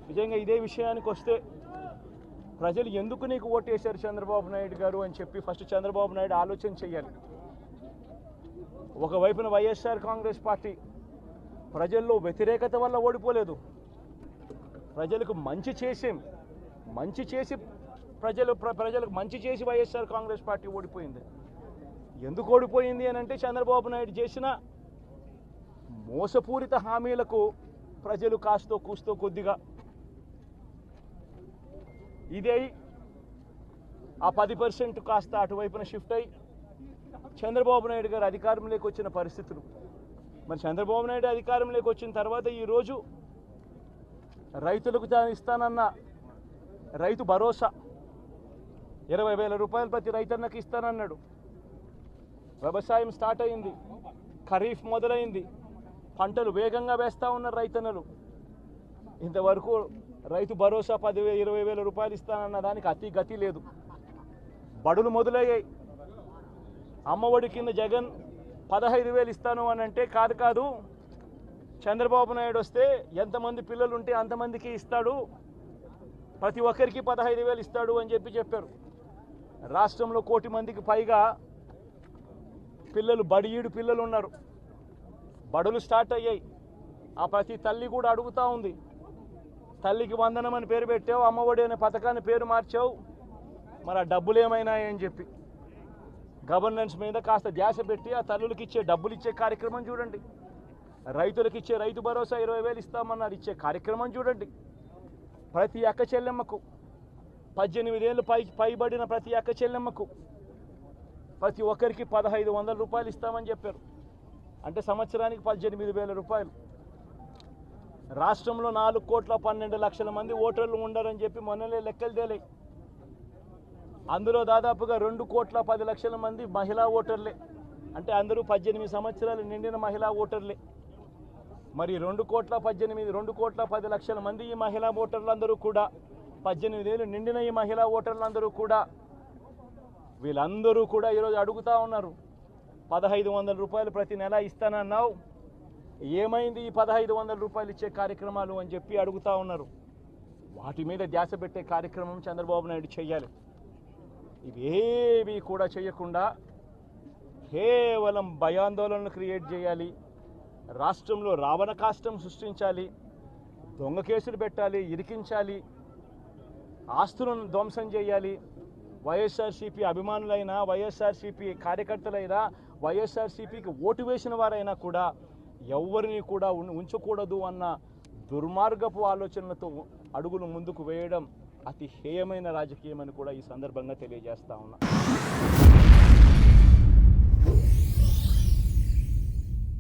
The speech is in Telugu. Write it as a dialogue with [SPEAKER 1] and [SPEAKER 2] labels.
[SPEAKER 1] నిజంగా ఇదే విషయానికి వస్తే ప్రజలు ఎందుకు నీకు ఓటేశారు చంద్రబాబు నాయుడు గారు అని చెప్పి ఫస్ట్ చంద్రబాబు నాయుడు ఆలోచన చేయాలి. ఒకవైపున వైఎస్ఆర్ కాంగ్రెస్ పార్టీ ప్రజల్లో వ్యతిరేకత వల్ల ఓడిపోలేదు, ప్రజలకు మంచి చేసి ప్రజలకు మంచి చేసి వైఎస్ఆర్ కాంగ్రెస్ పార్టీ ఓడిపోయింది. ఎందుకు ఓడిపోయింది అని అంటే చంద్రబాబు నాయుడు చేసిన మోసపూరిత హామీలకు ప్రజలు కాస్తో కూస్తో కొద్దిగా ఇదే ఆ 10% కాస్త అటువైపున షిఫ్ట్ అయ్యి చంద్రబాబు నాయుడు గారు అధికారంలోకి వచ్చిన పరిస్థితులు. మరి చంద్రబాబు నాయుడు అధికారంలోకి వచ్చిన తర్వాత ఈరోజు రైతులకు ఇస్తానన్న రైతు భరోసా 20,000 రూపాయలు ప్రతి రైతన్నకి ఇస్తానన్నాడు. వ్యవసాయం స్టార్ట్ అయింది, ఖరీఫ్ మొదలైంది, పంటలు వేగంగా వేస్తూ ఉన్నారు రైతన్నలు. ఇంతవరకు రైతు భరోసా 10,000-20,000 రూపాయలు ఇస్తానన్న దానికి అతి గతి లేదు. బడులు మొదలయ్యాయి. అమ్మఒడి కింద జగన్ 15,000 ఇస్తాను అని అంటే కాదు, చంద్రబాబు నాయుడు వస్తే ఎంతమంది పిల్లలు ఉంటే అంతమందికి ఇస్తాడు, ప్రతి ఒక్కరికి 15,000 ఇస్తాడు అని చెప్పారు. రాష్ట్రంలో 1 కోటి మందికి పైగా బడియీడు పిల్లలు ఉన్నారు. బడులు స్టార్ట్ అయ్యాయి. ఆ ప్రతి తల్లి కూడా అడుగుతూ ఉంది, తల్లికి వందనం అని పేరు పెట్టావు, అమ్మఒడి అనే పథకాన్ని పేరు మార్చావు, మరి ఆ డబ్బులు ఏమైనాయని చెప్పి గవర్నెన్స్ మీద కాస్త ధ్యాస పెట్టి ఆ తల్లులకు ఇచ్చే డబ్బులు ఇచ్చే కార్యక్రమం చూడండి. రైతులకు ఇచ్చే రైతు భరోసా 20,000 ఇస్తామన్నారు, ఇచ్చే కార్యక్రమం చూడండి. ప్రతి అక్క చెల్లెమ్మకు 18 ఏళ్ళు పైబడిన ప్రతి అక్క చెల్లెమ్మకు ప్రతి ఒక్కరికి 1,500 రూపాయలు ఇస్తామని చెప్పారు. అంటే సంవత్సరానికి 18,000 రూపాయలు. రాష్ట్రంలో 4,12,00,000 మంది ఓటర్లు ఉండరని చెప్పి మొన్నలే లెక్కలు తేలాయి. అందులో దాదాపుగా 2,10,00,000 మంది మహిళా ఓటర్లే. అంటే అందరూ 18 సంవత్సరాలు నిండిన మహిళా ఓటర్లే. మరి 2,10,00,000 మంది ఈ మహిళా ఓటర్లందరూ కూడా 18 ఏళ్ళు నిండిన ఈ మహిళా ఓటర్లందరూ కూడా వీళ్ళందరూ కూడా ఈరోజు అడుగుతూ ఉన్నారు, 1,500 రూపాయలు ప్రతి నెల ఇస్తానన్నావు, ఏమైంది ఈ 1,500 రూపాయలు ఇచ్చే కార్యక్రమాలు అని చెప్పి అడుగుతూ ఉన్నారు. వాటి మీద ధ్యాస పెట్టే కార్యక్రమం చంద్రబాబు నాయుడు చేయాలి. ఇవేవి కూడా చేయకుండా కేవలం భయాందోళనలు క్రియేట్ చేయాలి, రాష్ట్రంలో రావణ కాష్టం సృష్టించాలి, దొంగ కేసులు పెట్టాలి, ఇరికించాలి, ఆస్తులను ధ్వంసం చేయాలి. వైఎస్ఆర్సీపీ అభిమానులైనా, వైఎస్ఆర్సీపీ కార్యకర్తలైనా, వైఎస్ఆర్సీపీకి ఓటు వేసిన వారైనా కూడా ఎవరిని కూడా ఉంచకూడదు అన్న దుర్మార్గపు ఆలోచనలతో అడుగులు ముందుకు వేయడం అతి హేయమైన రాజకీయం అని కూడా ఈ సందర్భంగా తెలియజేస్తా ఉన్నా.